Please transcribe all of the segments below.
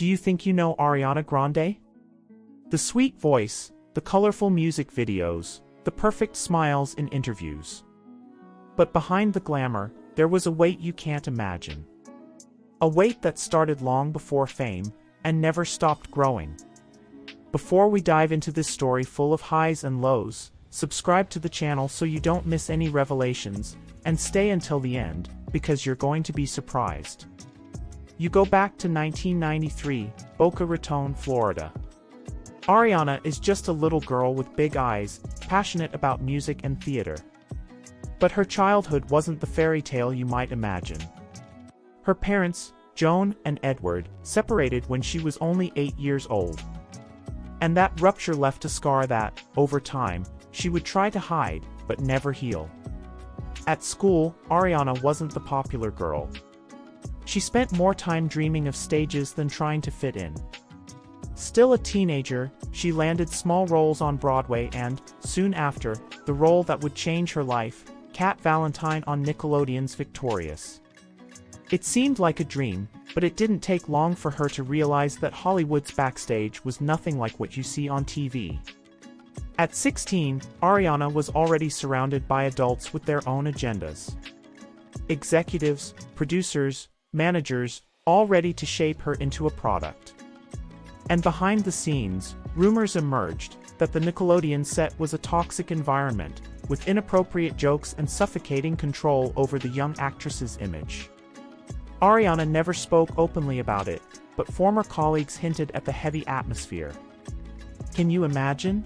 Do you think you know Ariana Grande? The sweet voice, the colorful music videos, the perfect smiles in interviews. But behind the glamour, there was a weight you can't imagine. A weight that started long before fame, and never stopped growing. Before we dive into this story full of highs and lows, subscribe to the channel so you don't miss any revelations, and stay until the end, because you're going to be surprised. You go back to 1993, Boca Raton, Florida. Ariana is just a little girl with big eyes, passionate about music and theater. But her childhood wasn't the fairy tale you might imagine. Her parents, Joan and Edward, separated when she was only 8 years old. And that rupture left a scar that, over time, she would try to hide, but never heal. At school, Ariana wasn't the popular girl. She spent more time dreaming of stages than trying to fit in. Still a teenager, she landed small roles on Broadway and, soon after, the role that would change her life, Cat Valentine on Nickelodeon's Victorious. It seemed like a dream, but it didn't take long for her to realize that Hollywood's backstage was nothing like what you see on TV. At 16, Ariana was already surrounded by adults with their own agendas. Executives, producers, managers, all ready to shape her into a product. And behind the scenes, rumors emerged that the Nickelodeon set was a toxic environment, with inappropriate jokes and suffocating control over the young actress's image. Ariana never spoke openly about it, but former colleagues hinted at the heavy atmosphere. Can you imagine?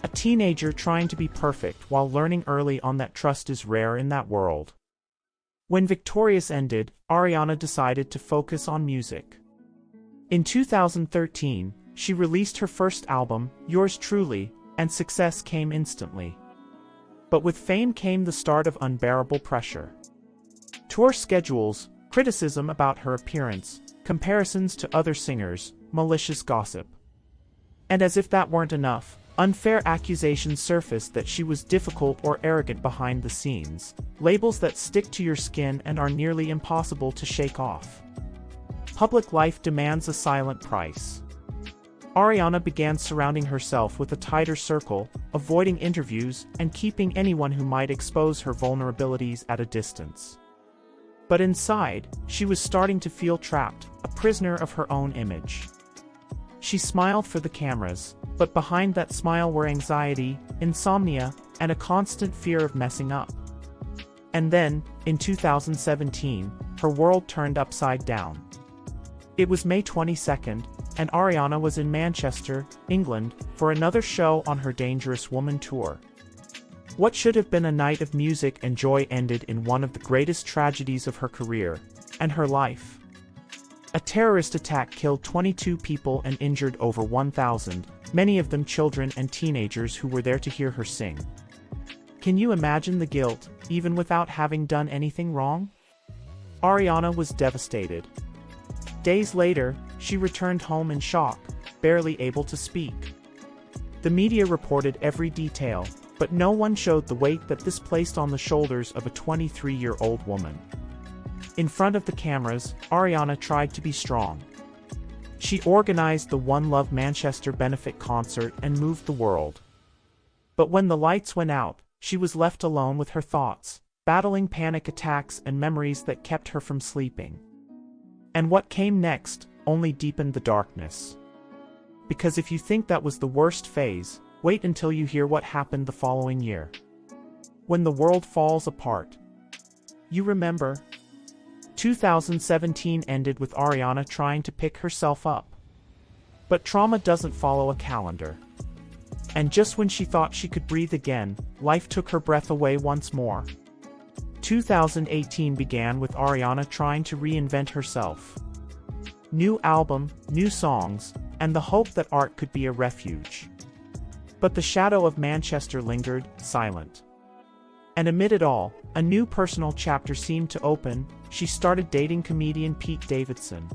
A teenager trying to be perfect while learning early on that trust is rare in that world. When Victorious ended, Ariana decided to focus on music. In 2013, she released her first album, Yours Truly, and success came instantly. But with fame came the start of unbearable pressure. Tour schedules, criticism about her appearance, comparisons to other singers, malicious gossip. And as if that weren't enough, unfair accusations surfaced that she was difficult or arrogant behind the scenes, labels that stick to your skin and are nearly impossible to shake off. Public life demands a silent price. Ariana began surrounding herself with a tighter circle, avoiding interviews and keeping anyone who might expose her vulnerabilities at a distance. But inside, she was starting to feel trapped, a prisoner of her own image. She smiled for the cameras, but behind that smile were anxiety, insomnia, and a constant fear of messing up. And then, in 2017, her world turned upside down. It was May 22nd, and Ariana was in Manchester, England, for another show on her Dangerous Woman tour. What should have been a night of music and joy ended in one of the greatest tragedies of her career, and her life. A terrorist attack killed 22 people and injured over 1,000, many of them children and teenagers who were there to hear her sing. Can you imagine the guilt, even without having done anything wrong? Ariana was devastated. Days later, she returned home in shock, barely able to speak. The media reported every detail, but no one showed the weight that this placed on the shoulders of a 23-year-old woman. In front of the cameras, Ariana tried to be strong. She organized the One Love Manchester benefit concert and moved the world. But when the lights went out, she was left alone with her thoughts, battling panic attacks and memories that kept her from sleeping. And what came next only deepened the darkness. Because if you think that was the worst phase, wait until you hear what happened the following year. When the world falls apart. You remember? 2017 ended with Ariana trying to pick herself up. But trauma doesn't follow a calendar. And just when she thought she could breathe again, life took her breath away once more. 2018 began with Ariana trying to reinvent herself. New album, new songs, and the hope that art could be a refuge. But the shadow of Manchester lingered, silent. And amid it all, a new personal chapter seemed to open. She started dating comedian Pete Davidson.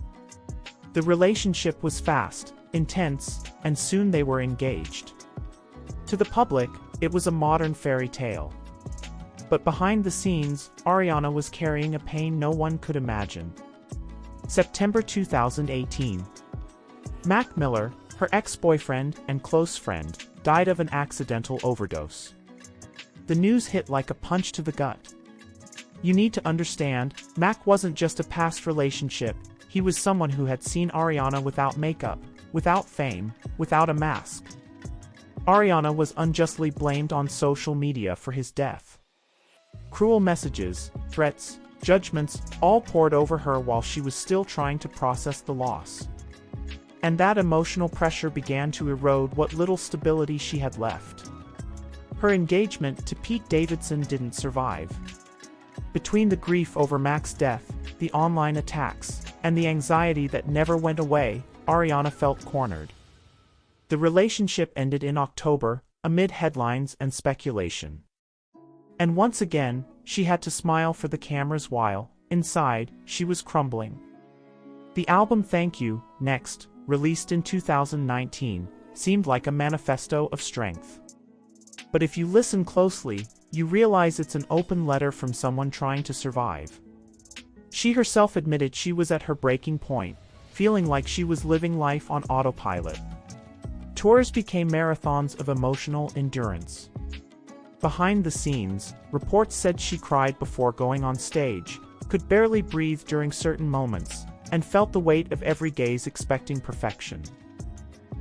The relationship was fast, intense, and soon they were engaged. To the public, it was a modern fairy tale. But behind the scenes, Ariana was carrying a pain no one could imagine. September 2018. Mac Miller, her ex-boyfriend and close friend, died of an accidental overdose. The news hit like a punch to the gut. You need to understand, Mac wasn't just a past relationship, he was someone who had seen Ariana without makeup, without fame, without a mask. Ariana was unjustly blamed on social media for his death. Cruel messages, threats, judgments, all poured over her while she was still trying to process the loss. And that emotional pressure began to erode what little stability she had left. Her engagement to Pete Davidson didn't survive. Between the grief over Mac's death, the online attacks, and the anxiety that never went away, Ariana felt cornered. The relationship ended in October, amid headlines and speculation. And once again, she had to smile for the cameras while, inside, she was crumbling. The album Thank You, Next, released in 2019, seemed like a manifesto of strength. But if you listen closely, you realize it's an open letter from someone trying to survive. She herself admitted she was at her breaking point, feeling like she was living life on autopilot. Tours became marathons of emotional endurance. Behind the scenes, reports said she cried before going on stage, could barely breathe during certain moments, and felt the weight of every gaze expecting perfection.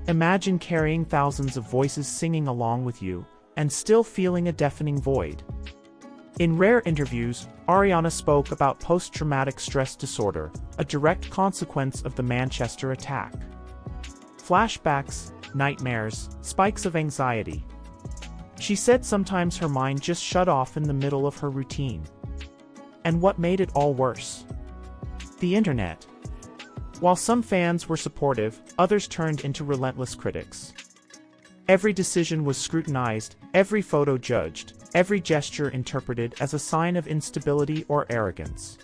Imagine carrying thousands of voices singing along with you, and still feeling a deafening void. In rare interviews, Ariana spoke about post-traumatic stress disorder, a direct consequence of the Manchester attack. Flashbacks, nightmares, spikes of anxiety. She said sometimes her mind just shut off in the middle of her routine. And what made it all worse? The internet. While some fans were supportive, others turned into relentless critics. Every decision was scrutinized, every photo judged, every gesture interpreted as a sign of instability or arrogance.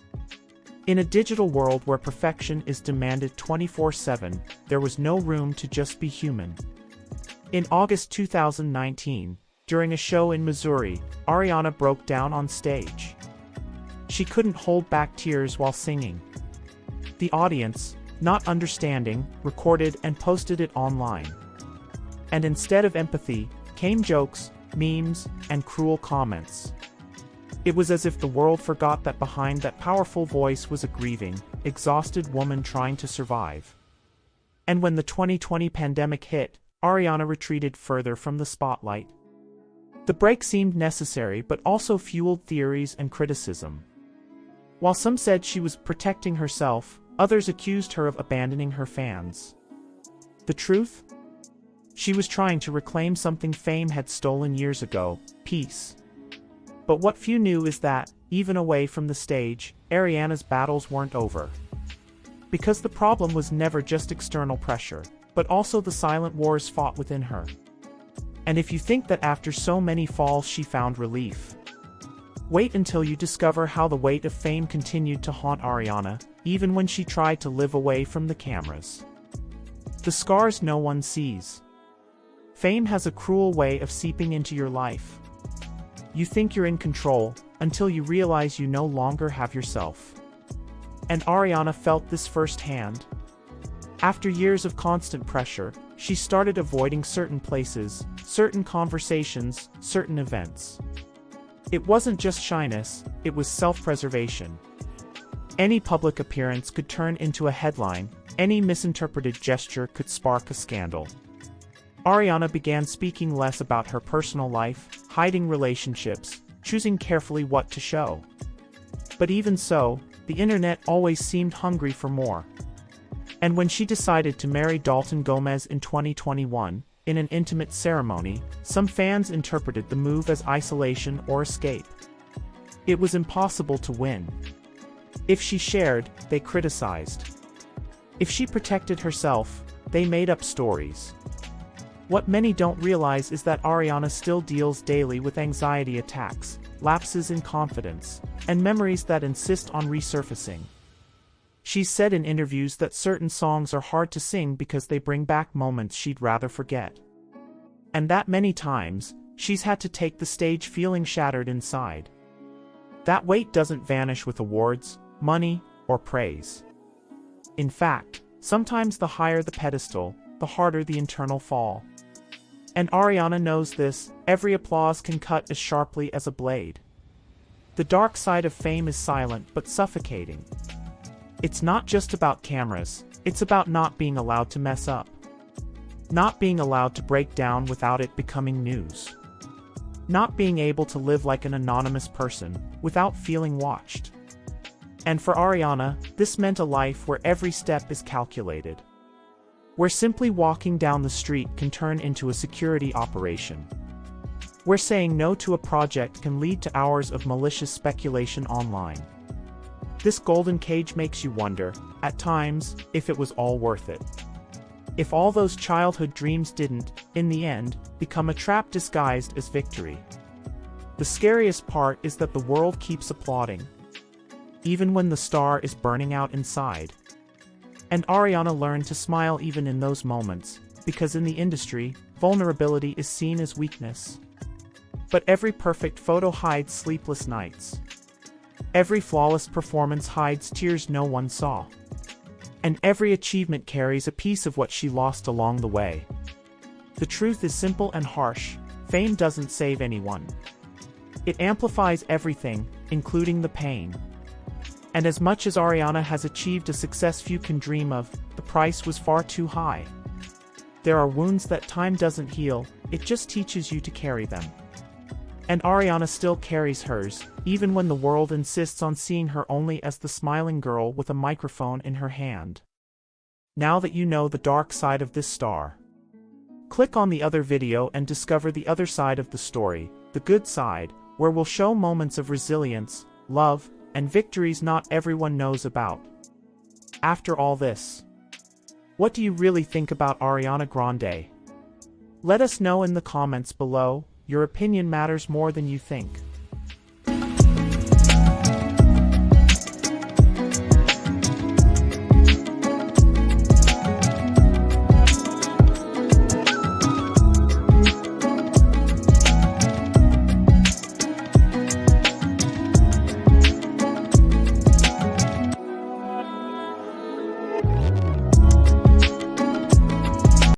In a digital world where perfection is demanded 24/7, there was no room to just be human. In August 2019, during a show in Missouri, Ariana broke down on stage. She couldn't hold back tears while singing. The audience, not understanding, recorded and posted it online. And instead of empathy, came jokes, memes, and cruel comments. It was as if the world forgot that behind that powerful voice was a grieving, exhausted woman trying to survive. And when the 2020 pandemic hit, Ariana retreated further from the spotlight. The break seemed necessary but also fueled theories and criticism. While some said she was protecting herself, others accused her of abandoning her fans. The truth? She was trying to reclaim something fame had stolen years ago, peace. But what few knew is that, even away from the stage, Ariana's battles weren't over. Because the problem was never just external pressure, but also the silent wars fought within her. And if you think that after so many falls she found relief, wait until you discover how the weight of fame continued to haunt Ariana, even when she tried to live away from the cameras. The scars no one sees. Fame has a cruel way of seeping into your life. You think you're in control, until you realize you no longer have yourself. And Ariana felt this firsthand. After years of constant pressure, she started avoiding certain places, certain conversations, certain events. It wasn't just shyness, it was self-preservation. Any public appearance could turn into a headline, any misinterpreted gesture could spark a scandal. Ariana began speaking less about her personal life, hiding relationships, choosing carefully what to show. But even so, the internet always seemed hungry for more. And when she decided to marry Dalton Gomez in 2021, in an intimate ceremony, some fans interpreted the move as isolation or escape. It was impossible to win. If she shared, they criticized. If she protected herself, they made up stories. What many don't realize is that Ariana still deals daily with anxiety attacks, lapses in confidence, and memories that insist on resurfacing. She's said in interviews that certain songs are hard to sing because they bring back moments she'd rather forget. And that many times, she's had to take the stage feeling shattered inside. That weight doesn't vanish with awards, money, or praise. In fact, sometimes the higher the pedestal, the harder the internal fall. And Ariana knows this. Every applause can cut as sharply as a blade. The dark side of fame is silent but suffocating. It's not just about cameras, it's about not being allowed to mess up. Not being allowed to break down without it becoming news. Not being able to live like an anonymous person, without feeling watched. And for Ariana, this meant a life where every step is calculated. Where simply walking down the street can turn into a security operation. Where saying no to a project can lead to hours of malicious speculation online. This golden cage makes you wonder, at times, if it was all worth it. If all those childhood dreams didn't, in the end, become a trap disguised as victory. The scariest part is that the world keeps applauding. Even when the star is burning out inside. And Ariana learned to smile even in those moments, because in the industry, vulnerability is seen as weakness. But every perfect photo hides sleepless nights. Every flawless performance hides tears no one saw. And every achievement carries a piece of what she lost along the way. The truth is simple and harsh: fame doesn't save anyone. It amplifies everything, including the pain. And as much as Ariana has achieved a success few can dream of, the price was far too high. There are wounds that time doesn't heal, it just teaches you to carry them. And Ariana still carries hers, even when the world insists on seeing her only as the smiling girl with a microphone in her hand. Now that you know the dark side of this star, click on the other video and discover the other side of the story, the good side, where we'll show moments of resilience, love, and victories not everyone knows about. After all this, what do you really think about Ariana Grande? Let us know in the comments below. Your opinion matters more than you think.